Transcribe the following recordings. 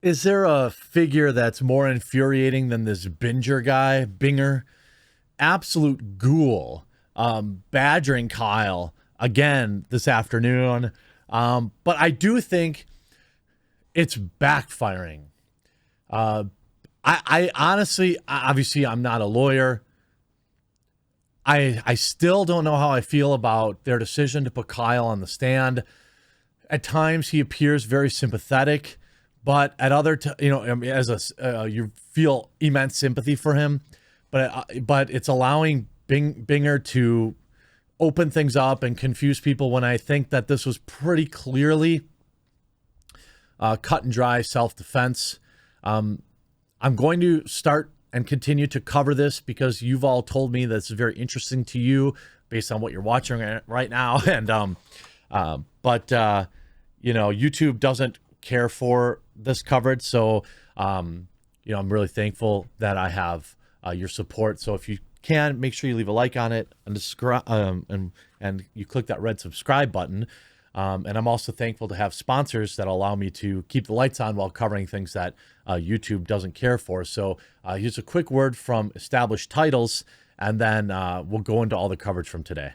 Is there a figure that's more infuriating than this Binger? Absolute ghoul. Badgering Kyle again this afternoon. But I do think it's backfiring. I honestly, obviously, I'm not a lawyer. I still don't know how I feel about their decision to put Kyle on the stand. At times, he appears very sympathetic. But at other, you feel immense sympathy for him, but it's allowing Binger to open things up and confuse people when I think that this was pretty clearly cut and dry self-defense. I'm going to start and continue to cover this because you've all told me that's very interesting to you based on what you're watching right now, and YouTube doesn't care for this coverage, so I'm really thankful that I have your support. So if you can, make sure you leave a like on it and you click that red subscribe button. And I'm also thankful to have sponsors that allow me to keep the lights on while covering things that YouTube doesn't care for. So here's a quick word from Established Titles, and then we'll go into all the coverage from today.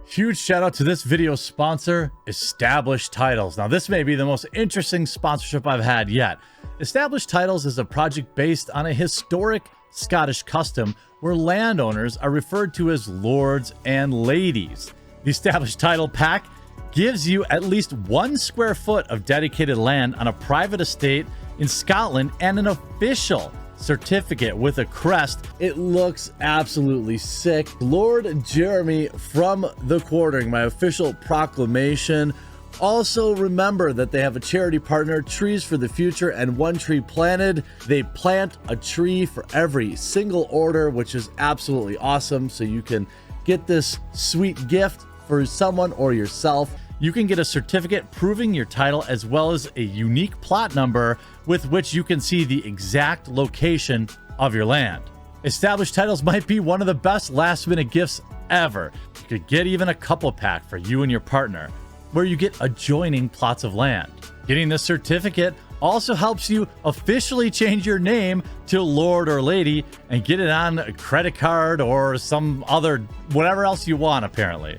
Huge shout out to this video's sponsor, Established Titles. Now, this may be the most interesting sponsorship I've had yet. Established Titles is a project based on a historic Scottish custom where landowners are referred to as lords and ladies. The Established Title Pack gives you at least 1 square foot of dedicated land on a private estate in Scotland and an official certificate with a crest. It looks absolutely sick. Lord Jeremy from the Quartering, my official proclamation. Also remember that they have a charity partner, Trees for the Future, and One Tree Planted. They plant a tree for every single order, which is absolutely awesome. So you can get this sweet gift for someone or yourself. You can get a certificate proving your title as well as a unique plot number with which you can see the exact location of your land. Established Titles might be one of the best last-minute gifts ever. You could get even a couple pack for you and your partner, where you get adjoining plots of land. Getting this certificate also helps you officially change your name to Lord or Lady and get it on a credit card or some other, whatever else you want, apparently.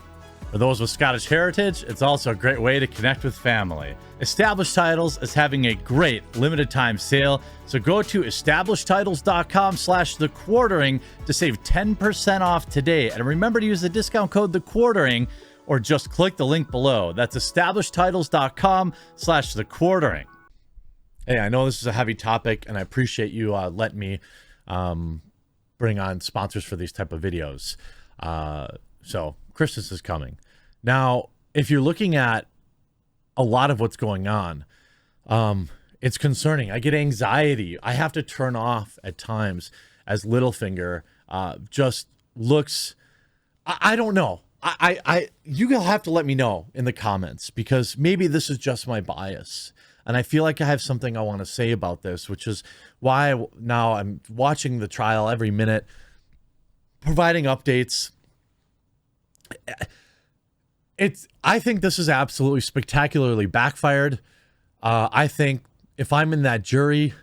For those with Scottish heritage, it's also a great way to connect with family. Established Titles is having a great limited time sale, so go to establishedtitles.com/thequartering to save 10% off today. And remember to use the discount code thequartering, or just click the link below. That's establishedtitles.com/thequartering. Hey, I know this is a heavy topic, and I appreciate you letting me bring on sponsors for these type of videos. So Christmas is coming. Now, if you're looking at a lot of what's going on, it's concerning. I get anxiety. I have to turn off at times as Littlefinger just looks, I don't know. You'll have to let me know in the comments, because maybe this is just my bias. And I feel like I have something I want to say about this, which is why now I'm watching the trial every minute, providing updates. I think this is absolutely spectacularly backfired. I think if I'm in that jury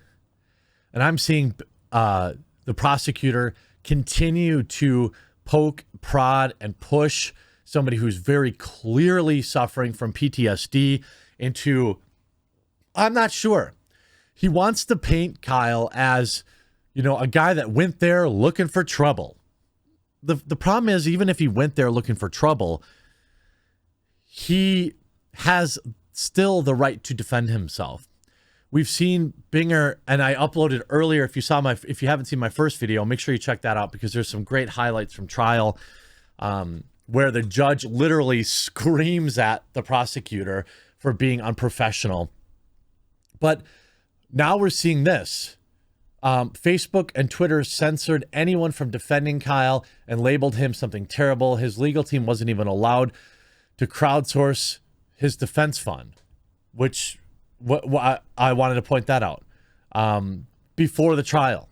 and I'm seeing the prosecutor continue to poke, prod, and push somebody who's very clearly suffering from PTSD into, I'm not sure. He wants to paint Kyle as, a guy that went there looking for trouble. The problem is, even if he went there looking for trouble, he has still the right to defend himself. We've seen Binger, and I uploaded earlier. If you haven't seen my first video, make sure you check that out, because there's some great highlights from trial where the judge literally screams at the prosecutor for being unprofessional. But now we're seeing this. Facebook and Twitter censored anyone from defending Kyle and labeled him something terrible. His legal team wasn't even allowed to crowdsource his defense fund, which I wanted to point that out before the trial.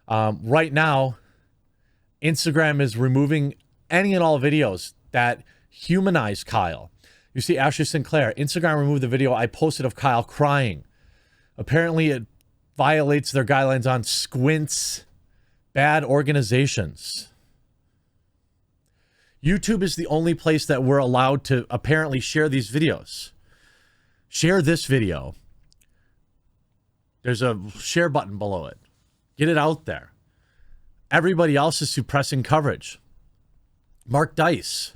Right now, Instagram is removing any and all videos that humanize Kyle. You see, Ashley Sinclair, Instagram removed the video I posted of Kyle crying. Apparently, it violates their guidelines on squints, bad organizations. YouTube is the only place that we're allowed to apparently share these videos. Share this video. There's a share button below it. Get it out there. Everybody else is suppressing coverage. Mark Dice.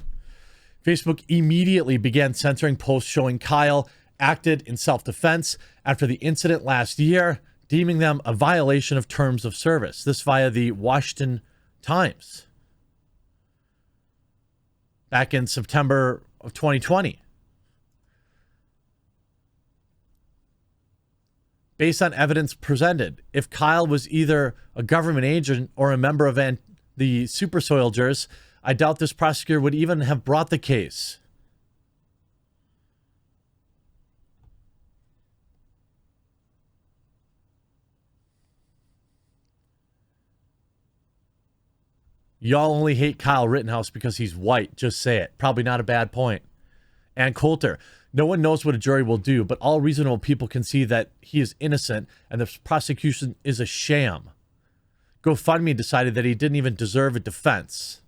Facebook immediately began censoring posts showing Kyle acted in self-defense after the incident last year, deeming them a violation of terms of service. This via the Washington Times. Back in September of 2020. Based on evidence presented, if Kyle was either a government agent or a member of the super soldiers, I doubt this prosecutor would even have brought the case. Y'all only hate Kyle Rittenhouse because he's white. Just say it. Probably not a bad point. And Coulter. No one knows what a jury will do, but all reasonable people can see that he is innocent and the prosecution is a sham. GoFundMe decided that he didn't even deserve a defense.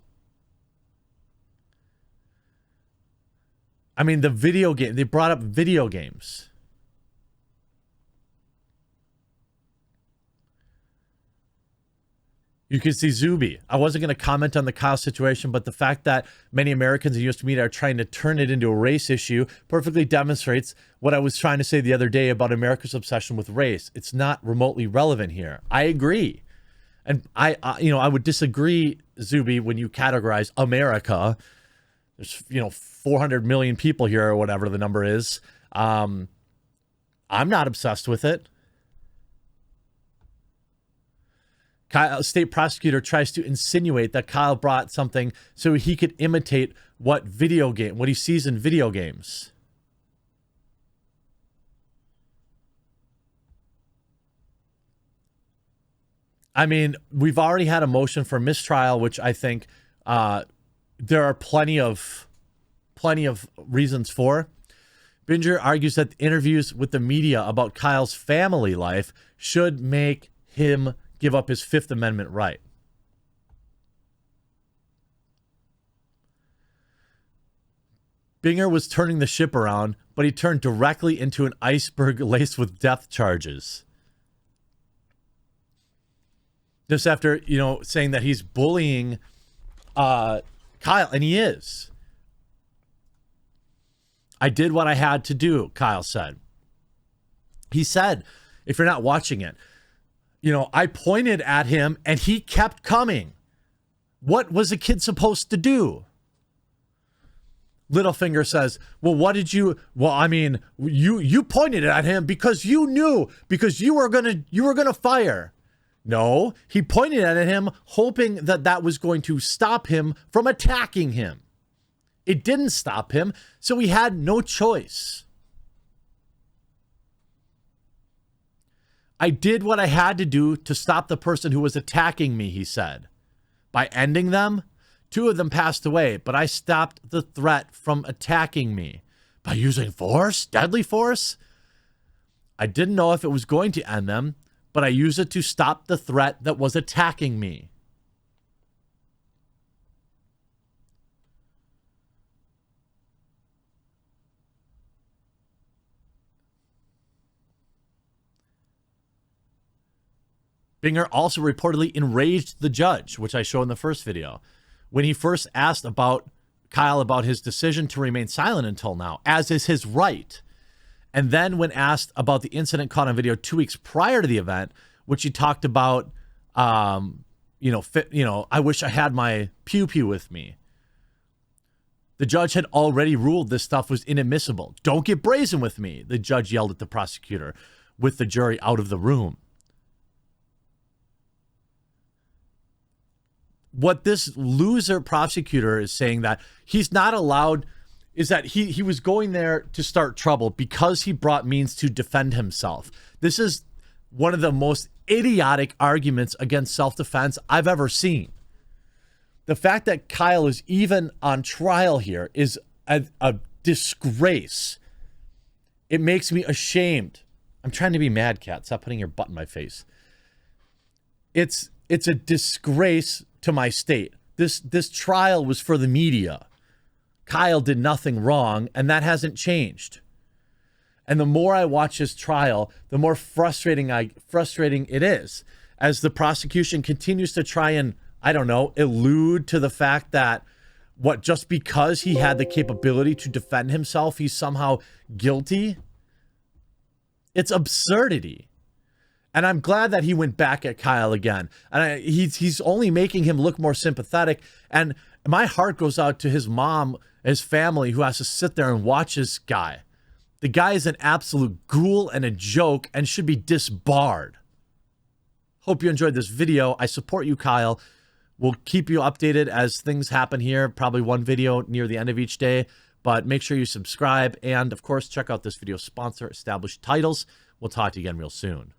I mean, the video game, they brought up video games. You can see Zuby. I wasn't going to comment on the Kyle situation, but the fact that many Americans in U.S. media are trying to turn it into a race issue perfectly demonstrates what I was trying to say the other day about America's obsession with race. It's not remotely relevant here. I agree. And I would disagree, Zuby, when you categorize America. There's, 400 million people here or whatever the number is. I'm not obsessed with it. Kyle, state prosecutor tries to insinuate that Kyle brought something so he could imitate what he sees in video games. I mean, we've already had a motion for mistrial, which I think there are plenty of reasons for. Binger argues that interviews with the media about Kyle's family life should make him give up his Fifth Amendment right. Binger was turning the ship around, but he turned directly into an iceberg laced with death charges. Just after, saying that he's bullying Kyle, and he is. I did what I had to do, Kyle said. He said, if you're not watching it, I pointed at him and he kept coming. What was a kid supposed to do? Littlefinger says, well, what did you, you pointed at him because you knew, because you were going to fire. No, he pointed at him hoping that was going to stop him from attacking him. It didn't stop him, so he had no choice. I did what I had to do to stop the person who was attacking me, he said. By ending them, 2 of them passed away, but I stopped the threat from attacking me. By using force, deadly force? I didn't know if it was going to end them, but I used it to stop the threat that was attacking me. Binger also reportedly enraged the judge, which I showed in the first video, when he first asked Kyle about his decision to remain silent until now, as is his right. And then when asked about the incident caught on video 2 weeks prior to the event, which he talked about, I wish I had my pew-pew with me. The judge had already ruled this stuff was inadmissible. Don't get brazen with me, the judge yelled at the prosecutor, with the jury out of the room. What this loser prosecutor is saying that he's not allowed is that he was going there to start trouble because he brought means to defend himself. This is one of the most idiotic arguments against self-defense I've ever seen. The fact that Kyle is even on trial here is a disgrace. It makes me ashamed I'm trying to be mad, Cat. Stop putting your butt in my face. It's a disgrace to my state. This trial was for the media. Kyle did nothing wrong, and that hasn't changed. And the more I watch his trial, the more frustrating it is, as the prosecution continues to try and, I don't know, allude to the fact that just because he had the capability to defend himself, he's somehow guilty. It's absurdity. And I'm glad that he went back at Kyle again. And he's only making him look more sympathetic. And my heart goes out to his mom, his family, who has to sit there and watch this guy. The guy is an absolute ghoul and a joke and should be disbarred. Hope you enjoyed this video. I support you, Kyle. We'll keep you updated as things happen here. Probably one video near the end of each day. But make sure you subscribe. And, of course, check out this video's sponsor, Established Titles. We'll talk to you again real soon.